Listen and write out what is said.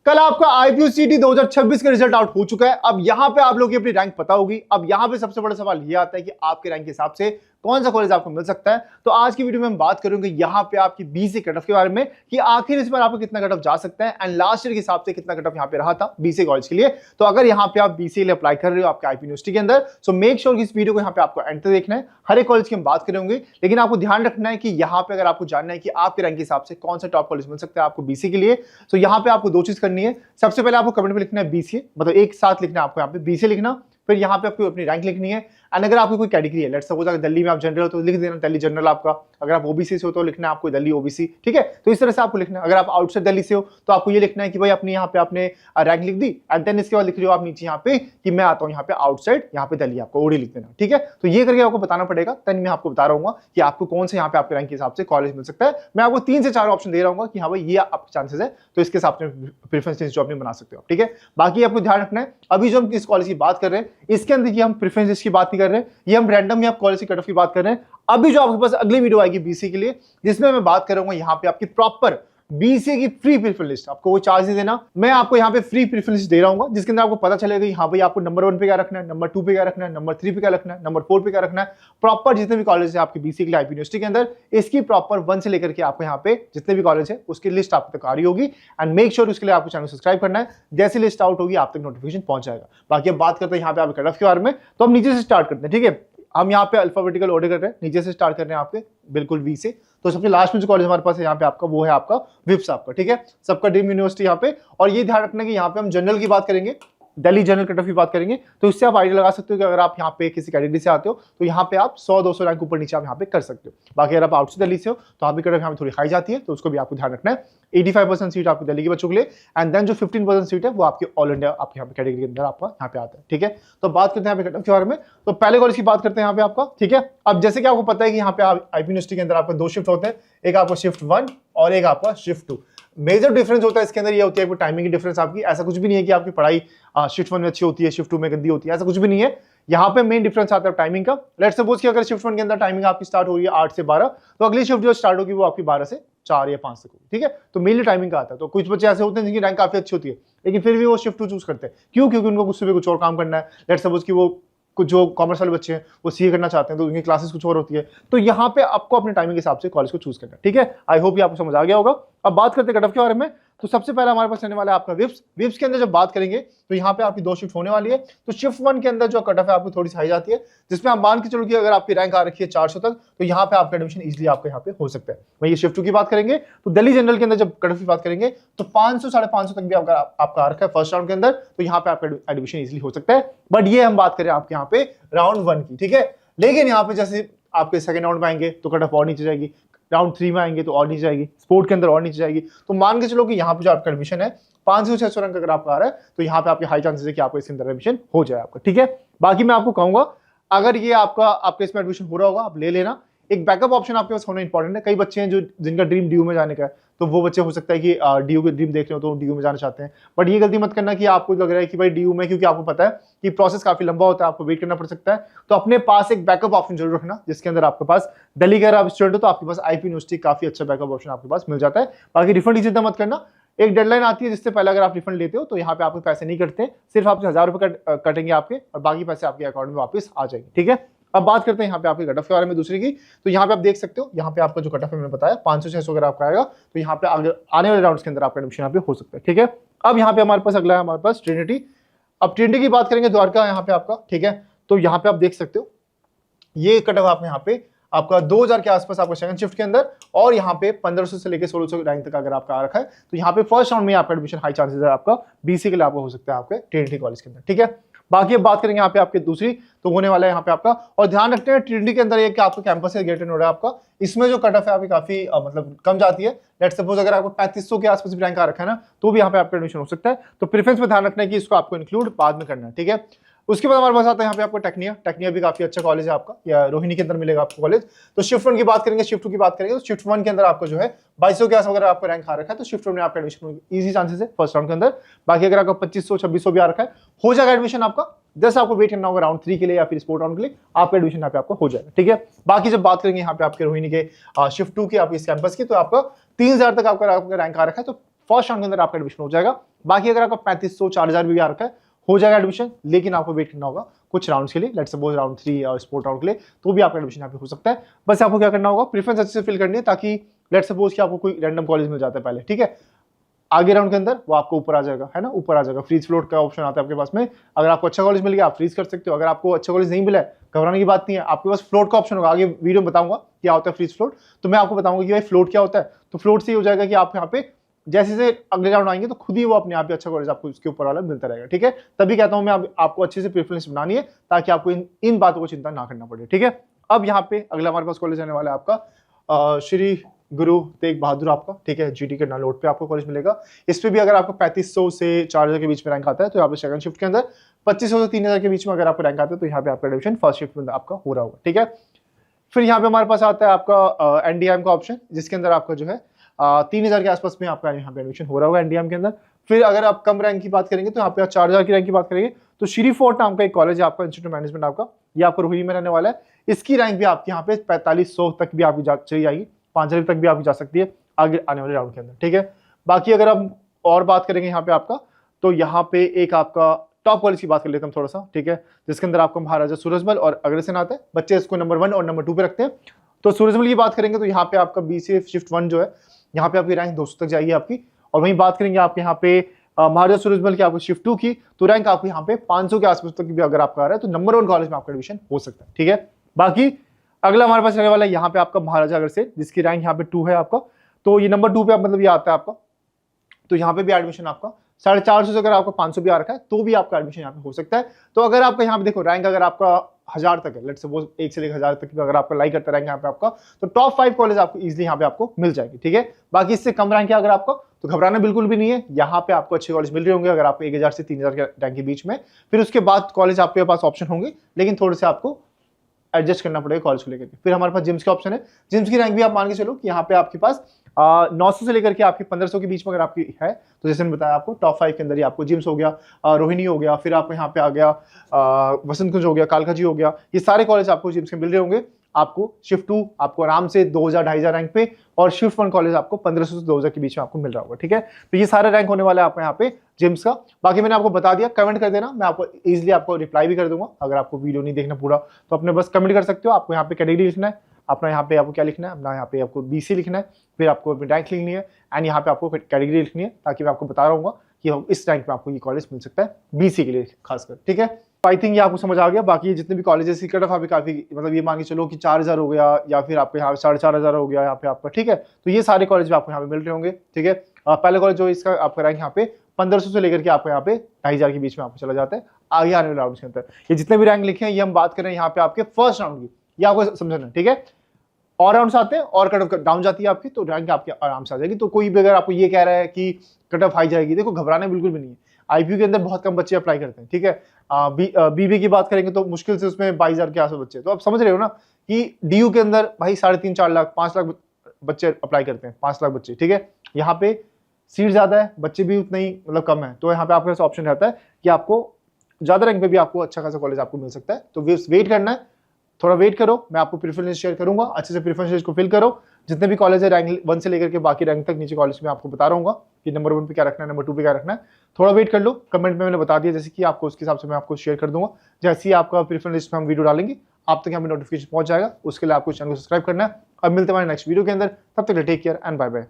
कल आपका आईपीयूसीटी 2026 का रिजल्ट आउट हो चुका है। अब यहां पे आप लोगों की अपनी रैंक पता होगी। अब यहां पे सबसे बड़ा सवाल ये आता है कि आपके रैंक के हिसाब से कौन सा कॉलेज आपको मिल सकता है। तो आज की वीडियो में हम बात करेंगे यहां पे आपकी बीसी कट ऑफ के बारे में कि आखिर इस बार आपको कितना कट ऑफ जा सकता है एंड लास्ट ईयर के हिसाब से कितना कट ऑफ यहां पे रहा था बीसी कॉलेज के लिए। तो अगर यहां पे आप बीसी के लिए अप्लाई कर रहे हो आपके आईपी यूनिवर्सिटी के अंदर, सो मेक श्योर कि इस वीडियो को यहां पे आपको एंड तक देखना है। हर एक कॉलेज की हम बात करेंगे, लेकिन आपको ध्यान रखना है कि यहां पे अगर आपको जानना है कि आपके रैंक के हिसाब से कौन सा टॉप कॉलेज मिल सकता है आपको बीसी के लिए, तो यहां पे आपको दो चीज करनी है। सबसे पहले आपको कमेंट में लिखना है बीसीए, मतलब एक साथ लिखना है आपको यहाँ पे बीसीए लिखना, फिर यहाँ पे आपको अपनी रैंक लिखनी है। एंड अगर आपकी कोई कैटेगरी है, लेट्स सपोज अगर दिल्ली में आप जनरल हो तो लिख देना दिल्ली जनरल आपका, अगर आप ओबीसी से हो तो लिखना है आपको दिल्ली ओबीसी, ठीक है। तो इस तरह से आपको लिखना है। अगर आप आउटसाइड दिल्ली से हो तो आपको ये लिखना है कि भाई अपने यहाँ पे आपने रैंक लिख दी एंड देन इसके बाद लिख रहे हो आप नीचे यहाँ पे कि मैं आता हूँ यहाँ पे आउटसाइड यहाँ पे दिल्ली, आपको ओडी लिख देना, ठीक है। तो ये करके आपको बताना पड़ेगा, देन मैं आपको बता रहा हूँ कि आपको कौन से यहाँ पे आपके रैंक के हिसाब से कॉलेज मिल सकता है। मैं आपको 3 से 4 ऑप्शन दे रहा हूँ कि हाँ भाई ये आपके चांसेस है, तो इसके हिसाब से प्रेफरेंस जो अपनी बना सकते हो, ठीक है। बाकी आपको ध्यान रखना है, अभी जो हम इस कॉलेज की बात कर रहे हैं इसके अंदर ये हम प्रेफरेंस की बात नहीं कर रहे हैं, ये हम रैंडम ही आप कॉलेज की कट ऑफ की बात कर रहे हैं। अभी जो आपके पास अगली वीडियो आएगी बीसी के लिए, जिसमें मैं बात करूंगा यहाँ पे आपकी प्रॉपर बीसीए की फ्री प्रेफरेंस लिस्ट, आपको कोई चार्ज नहीं देना, मैं आपको यहाँ पे फ्री प्रेफरेंस लिस्ट दे रहा हूँ जिसके अंदर आपको पता चलेगा यहाँ पे आपको नंबर 1 पे क्या रखना है, नंबर 2 पे क्या रखना है, नंबर 3 पे क्या रखना है, नंबर 4 पे क्या रखना है। प्रॉपर जितने भी कॉलेज है आपके बीसीए के लिए आईपी यूनिवर्सिटी के अंदर, इसकी प्रॉपर 1 से लेकर के आपको यहाँ पे जितने भी कॉलेज है उसकी लिस्ट आप तक आ रही होगी। एंड मेक श्योर उसके लिए आपको चैनल सब्सक्राइब करना है, जैसे लिस्ट आउट होगी आप तक नोटिफिकेशन पहुंच जाएगा। बाकी अब बात करते हैं यहाँ पे आपके कट ऑफ के बारे में, तो हम नीचे से स्टार्ट करते हैं, ठीक है। हम यहाँ पे अल्फाबेटिकल ऑर्डर कर रहे हैं, नीचे से स्टार्ट कर रहे हैं आपके बिल्कुल वी से। तो सबसे लास्ट में जो कॉलेज हमारे पास है यहाँ पे आपका, वो है आपका विप्स आपका, ठीक है। सबका ड्रीम यूनिवर्सिटी यहाँ पे। और ये ध्यान रखना कि यहाँ पे हम जनरल की बात करेंगे, दिल्ली जनरल कट ऑफ की बात करेंगे, तो इससे आप आइडिया लगा सकते हो कि अगर आप यहाँ पे किसी कैटेगरी से आते हो तो यहाँ पे आप 100-200 रैंक ऊपर नीचे आप यहाँ पे कर सकते हो। बाकी अगर आप आउटसाइड दिल्ली से हो तो आपकी कट ऑफ यहाँ पे थोड़ी हाई जाती है, तो उसको भी आपको ध्यान रखना है। 85% सीट आपकी दिल्ली के बच्चों के लिए एंड देन जो 15% सीट है वो आपकी ऑल इंडिया आपके यहाँ पे कैटेगरी के अंदर आपका यहाँ पे आता है, ठीक है। तो बात करते हैं यहाँ पे कट ऑफ के बारे में। तो पहले कॉलेज की बात करते हैं यहाँ पे आपका, ठीक है। अब जैसे कि आपको पता है कि यहाँ पे आईपी यूनिवर्सिटी के अंदर आपका 2 शिफ्ट होते हैं, एक आपका शिफ्ट 1 और एक आपका शिफ्ट 2। मेजर डिफरेंस होता है इसके अंदर ये होती है टाइमिंग की डिफरेंस आपकी। ऐसा कुछ भी नहीं है कि आपकी पढ़ाई शिफ्ट 1 में अच्छी होती है शिफ्ट 2 में गंदी होती है, ऐसा कुछ भी नहीं है। यहाँ पे मेन डिफरेंस आता है टाइमिंग का। लेट्स सपोज कि अगर शिफ्ट 1 के अंदर टाइमिंग आपकी स्टार्ट हो रही है 8 से 12, तो अगली शिफ्ट जो स्टार्ट होगी वो आपकी 12 से 4 या 5 तक होगी, ठीक है। तो मेनली टाइमिंग का आता है। तो कुछ बच्चे ऐसे होते हैं जिनकी रैंक काफी अच्छी होती है, लेकिन फिर भी वो शिफ्ट 2 चूज करते हैं। क्यों? क्योंकि उनको कुछ सुबह कुछ और काम करना है। लेट्स सपोज कि वो कुछ जो कॉमर्स वाले बच्चे हैं वो सीए करना चाहते हैं, तो उनकी क्लासेस कुछ और होती है। तो यहाँ पे आपको अपने टाइमिंग के हिसाब से कॉलेज को चूज करना है, ठीक है। आई होप ये आपको समझ आ गया होगा। अब बात करते हैं कट ऑफ के बारे में। तो सबसे पहले हमारे पास रहने वाला है आपका विप्स। विप्स के अंदर जब बात करेंगे तो यहाँ पे आपकी 2 शिफ्ट होने वाली है। तो शिफ्ट 1 के अंदर जो कट ऑफ है आपको थोड़ी सी हाई जाती है, जिसमें आप मान के चलो कि अगर आपकी रैंक आ रखी है 400 तक, तो यहाँ पे आपका एडमिशन इजीली आपके यहाँ पे हो सकता है। वही शिफ्ट 2 की बात करेंगे तो दिल्ली जनरल के अंदर जब कट ऑफ की बात करेंगे तो 500-550 तक भी आपका आ रखा है फर्स्ट राउंड के अंदर, तो यहाँ पे आपका एडमिशन इजीली हो सकता है। बट ये हम बात करें आपके यहाँ पे राउंड 1 की, ठीक है। लेकिन यहाँ पे जैसे आपके सेकंड राउंड में आएंगे तो कट ऑफ और नीचे जाएगी, राउंड 3 में आएंगे तो और नीचे जाएगी, स्पोर्ट के अंदर और नीचे जाएगी। तो मान के चलो कि यहाँ पे जो आपका एडमिशन है 500-600 रैंक अगर आपका आ रहा है, तो यहाँ पे आपके हाई चांसेस है कि आपको इसके अंदर एडमिशन हो जाए आपका, ठीक है। बाकी मैं आपको कहूंगा अगर ये आपका इसमें एडमिशन हो रहा होगा आप ले लेना। एक बैकअप ऑप्शन आपके पास होना इंपॉर्टेंट है। कई बच्चे हैं जो जिनका ड्रीम डीयू में जाने का है, तो वो बच्चे हो सकता है कि डीयू के ड्रीम देख रहे हो तो डीयू में जाना चाहते हैं। बट ये गलती मत करना कि आपको लग रहा है कि भाई डीयू में, क्योंकि आपको पता है कि प्रोसेस काफी लंबा होता है, आपको वेट करना पड़ सकता है। तो अपने पास एक बैकअप ऑप्शन जरूर रखना, जिसके अंदर आपके पास दिल्ली का आप स्टूडेंट हो तो आपके पास आईपी यूनिवर्सिटी काफी अच्छा बैकअप ऑप्शन आपके पास मिल जाता है। बाकी रिफंड की चिंता मत करना, एक डेडलाइन आती है जिससे पहले अगर आप रिफंड लेते हो तो यहाँ पे आपके पैसे नहीं कटते, सिर्फ आपसे 1000 रुपए कटेंगे आपके और बाकी पैसे आपके अकाउंट में वापस आ जाएंगे, ठीक है। अब बात करते हैं यहाँ पे आपके कट ऑफ के बारे में दूसरी की। तो यहाँ पे आप देख सकते हो, यहाँ पे आपका जो कट ऑफ है मैंने बताया 500-600 अगर आपका आएगा तो यहाँ पे आने वाले राउंड्स के अंदर आपका एडमिशन यहाँ पे हो सकता है, ठीक है। अब यहाँ पे हमारे पास अगला है हमारे पास ट्रिनिटी। अब ट्रिनिटी की बात करेंगे, द्वारका यहाँ पे आपका, ठीक है। तो यहाँ पे आप देख सकते हो ये कट ऑफ आप यहाँ पे आपका 2000 के आसपास आपका सेकंड शिफ्ट के अंदर, और यहाँ पे 1500 से लेकर 1600 रैंक तक अगर आपका आ रखा है, तो यहाँ पे फर्स्ट राउंड में आपका एडमिशन हाई चांसेस है आपका बीसी के लिए आपका हो सकता है आपके ट्रिनिटी कॉलेज के अंदर, ठीक है। बाकी अब बात करेंगे यहाँ पे आपके दूसरी, तो होने वाला है यहाँ पे आपका, और ध्यान रखते हैं ट्रिनिटी के अंदर ये कि आपका कैंपस है ग्रेटर नोएडा आपका, इसमें जो कट ऑफ है आपकी काफी मतलब कम जाती है। लेट्स सपोज अगर आपको 3500 के आसपास भी रैंक आ रखा है ना, तो भी यहाँ पे आपका एडमिशन हो सकता है। तो प्रेफरेंस में ध्यान रखना है कि इसको आपको इंक्लूड बाद में करना है, ठीक है। उसके बाद हमारे पास आता है यहाँ पे आपको टेक्निया। टेक्निया भी काफी अच्छा कॉलेज है आपका, या रोहिणी के अंदर मिलेगा आपको कॉलेज। तो शिफ्ट 1 की बात करेंगे, शिफ्ट 2 की बात करेंगे, तो शिफ्ट 1 के अंदर आपको जो है 2200 के आसपास अगर आपका रैंक आ रखा है तो शिफ्ट 1 में आपका एडमिशन इजी चांसेस है फर्स्ट राउंड के अंदर। बाकी अगर आपका 2500-2600 भी आ रखा है, हो जाएगा एडमिशन आपका। जस्ट आपको वेट करना होगा राउंड 3 के लिए या फिर स्पोर्ट राउंड के लिए, आपका एडमिशन यहाँ पे आपको हो जाएगा, ठीक है। बाकी जब बात करेंगे यहाँ पे आपके रोहिणी के शिफ्ट 2 की आपकी इस कैंपस की, तो आपका 3000 तक आपका रैंक आ रखा है, तो फर्स्ट राउंड के अंदर आपका एडमिशन हो जाएगा। बाकी अगर आपका 3500 4000 भी आ रखा है, हो जाएगा एडमिशन, लेकिन आपको वेट करना होगा कुछ राउंड्स के लिए, लेट्स सपोज राउंड 3 और स्पोर्ट राउंड के लिए, तो भी आपका एडमिशन यहाँ पे हो सकता है। बस आपको क्या करना होगा, प्रेफरेंस अच्छे से फिल करनी है, ताकि लेट्स सपोज कि आपको कोई रैंडम कॉलेज मिल जाता है पहले, ठीक है, आगे राउंड के अंदर वो आपको ऊपर आ जाएगा, है ना, ऊपर आ जाएगा। फ्रीज फ्लोट का ऑप्शन आता है आपके पास में। अगर आपको अच्छा कॉलेज मिल गया आप फ्रीज कर सकते हो, अगर आपको अच्छा कॉलेज नहीं मिला है घबराने की बात नहीं है, आपके पास फ्लोट का ऑप्शन होगा। आगे वीडियो में बताऊंगा क्या होता है फ्रीज फ्लोट, तो मैं आपको बताऊंगा कि भाई फ्लोट क्या होता है। तो फ्लोट से ही हो जाएगा कि आप यहाँ पे जैसे जैसे अगले राउंड आएंगे तो खुद ही वो अपने आप ही अच्छा कॉलेज आपको उसके ऊपर वाला मिलता रहेगा, ठीक है। तभी कहता हूं मैं आपको अच्छे से प्रेफरेंस बनानी है, ताकि आपको इन बातों को चिंता ना करना पड़े, ठीक है। अब यहाँ पे अगला हमारे पास कॉलेज आने वाला है आपका श्री गुरु तेग बहादुर आपका, ठीक है, जीटी के नालोट पे आपको कॉलेज मिलेगा। इस पे भी अगर आपको 3500 से 4000 के बीच में रैंक आता है, तो यहाँ पे सेकंड शिफ्ट के अंदर 2500 से 3000 के बीच में अगर आपको रैंक आता है, तो यहाँ पे आपका एडमिशन फर्स्ट शिफ्ट में आपका हो रहा होगा, ठीक है। फिर यहाँ पे हमारे पास आता है आपका एनडीएम का ऑप्शन, जिसके अंदर आपका जो है 3000 के आसपास में आपका यहाँ पे एडमिशन हो रहा होगा एनडीएम के अंदर। फिर अगर आप कम रैंक की बात करेंगे, तो यहाँ पे 4000 की रैंक की बात करेंगे, तो श्री फोर्ट नाम का एक कॉलेज है आपका, इंस्टीट्यूट मैनेजमेंट आपका, ये आपको रोहिणी में रहने वाला है। इसकी रैंक भी आपके यहाँ पे 4500 तक भी आपकी चली जाएगी, 5000 तक भी आपकी जा सकती है आगे आने वाले राउंड के अंदर, ठीक है। बाकी अगर हम और बात करेंगे यहाँ पे आपका, तो यहाँ पे एक आपका टॉप कॉलेज की बात कर लेते हैं हम थोड़ा सा, ठीक है, जिसके अंदर आपको महाराजा सूरजमल और अग्रसेन आता है। बच्चे इसको नंबर 1 और नंबर 2 पे रखते हैं। तो सूरजमल की बात करेंगे तो यहाँ पे आपका बीसीए शिफ्ट 1 जो है, यहाँ पे आपकी रैंक 200 तक जाएगी आपकी। और वहीं बात करेंगे आपके यहाँ पे महाराजा सूरजमल की आपको शिफ्ट 2 की, तो रैंक आपको यहाँ पे 500 के आसपास तक भी अगर आपका आ रहा है, तो नंबर 1 कॉलेज में आपका एडमिशन हो सकता है, ठीक है। बाकी अगला हमारे पास रहने वाला है यहाँ पे आपका महाराजा अग्रसेन, जिसकी रैंक यहाँ पे 2 है आपका। तो ये नंबर 2 पे मतलब ये आता है आपका, तो यहाँ पे भी एडमिशन आपका 450 से अगर आपका 500 भी आ रखा है, तो भी आपका एडमिशन यहाँ पे हो सकता है। तो अगर आपका यहाँ पे देखो रैंक अगर आपका 1000 तक है, लेट्स सपोज 1 से लेकर 1000 तक भी अगर आपका लाइक करता रैंक यहाँ पे आपका, तो टॉप 5 कॉलेज आपको इजीली यहाँ पे आपको मिल जाएगी, ठीक है। बाकी इससे कम रैंक है अगर आपका, तो घबराना बिल्कुल भी नहीं है, यहाँ पे आपको अच्छे कॉलेज मिल रहे होंगे अगर आपको 1000 से 3000 के रैंक के बीच में। फिर उसके बाद कॉलेज आपके पास ऑप्शन होंगे, लेकिन थोड़े से आपको एडजस्ट करना पड़ेगा कॉलेज को लेकर के। फिर हमारे पास जिम्स का ऑप्शन है। जिम्स की रैंक भी आप मान के चलो कि यहाँ पे आपके पास 900 से लेकर के आपकी 1500 के बीच में अगर आपकी है, तो जैसे मैंने बताया आपको टॉप 5 के अंदर ही आपको जिम्स हो गया, रोहिणी हो गया, फिर आपको यहाँ पे आ गया वसंत कुंज हो गया, कालका जी हो गया, ये सारे कॉलेज आपको जिम्स के मिल रहे होंगे। आपको शिफ्ट 2 आपको आराम से 2000-2500 रैंक पे, और शिफ्ट 1 कॉलेज आपको 1500 से 2000 के बीच में आपको मिल रहा होगा, ठीक है। तो ये सारे रैंक होने वाला है आपको यहाँ पे जिम्स का। बाकी मैंने आपको बता दिया, कमेंट कर देना, मैं आपको इजीली आपको रिप्लाई भी कर दूंगा। अगर आपको वीडियो नहीं देखना पूरा, तो अपने बस कमेंट कर सकते हो। आपको यहाँ पे कैटेगरी लिखना है अपना, यहाँ पे आपको क्या लिखना है अपना, यहाँ पे आपको बीसी लिखना है, फिर आपको अपनी रैंक लिखनी है, एंड यहाँ पे आपको कैटेगरी लिखनी है, ताकि मैं आपको बता रहा हूँ कि इस रैंक में आपको ये कॉलेज मिल सकता है बीसी के लिए खासकर, ठीक है। आई थिंक ये आपको समझ आ गया। बाकी जितने भी कॉलेजेस की कट ऑफ अभी काफी, मतलब ये मान के चलो कि 4000 हो गया, या फिर आपको यहाँ 4500 हो गया यहाँ पे आपका, ठीक है। तो ये सारे कॉलेज भी आपको यहाँ पे मिल रहे होंगे, ठीक है। पहले कॉलेज जो इसका आपका रैंक यहाँ पे 1500 से लेकर के आपको यहाँ पे 2500 के बीच में आपको चला जाता है आगे आने वाले राउंड के अंदर। ये जितने भी रैंक लिखे हैं, ये हम बात कर रहे हैं यहाँ पे आपके फर्स्ट राउंड की, ये आपको समझना, ठीक है। और राउंड्स आते हैं और कट ऑफ डाउन जाती है आपकी, तो रैंक आपकी आराम से आ जाएगी। तो कोई भी अगर आपको ये कह रहा है कि कट ऑफ हाई जाएगी, देखो घबराने बिल्कुल भी नहीं है। आईपीयू के अंदर बहुत कम बच्चे अप्लाई करते हैं, ठीक है। बीबी की बात करेंगे तो मुश्किल से उसमें 22,000 के आसपास बच्चे। तो आप समझ रहे हो ना कि डीयू के अंदर भाई 3.5-4 लाख 5 लाख बच्चे अप्लाई करते हैं, 5 लाख बच्चे, ठीक है। यहाँ पे सीट ज्यादा है, बच्चे भी उतने ही मतलब कम है, तो यहाँ पे आपके पास ऑप्शन रहता है कि आपको ज्यादा रैंक पे भी आपको अच्छा खासा कॉलेज आपको मिल सकता है। तो वेट करना है, थोड़ा वेट करो, मैं आपको प्रेफरेंस शेयर करूंगा, अच्छे से प्रेफरेंस को फिल करो। जितने भी कॉलेज है रैंक 1 से लेकर के बाकी रैंक तक नीचे कॉलेज में आपको बता रहा हूँ कि नंबर 1 पे क्या रखना है, नंबर 2 पे क्या रखना है। थोड़ा वेट कर लो, कमेंट में मैंने बता दिया जैसे कि आपको, उसके हिसाब से मैं आपको शेयर कर दूंगा। जैसे ही आपका प्रेफरेंस लिस्ट में हम वीडियो डालेंगे, आप तक यहाँ पे नोटिफिकेशन पहुंच जाएगा। उसके लिए आपको चैनल को सब्सक्राइब करना है। अब मिलते हैं हमारे नेक्स्ट वीडियो के अंदर, तब तक take care and bye bye.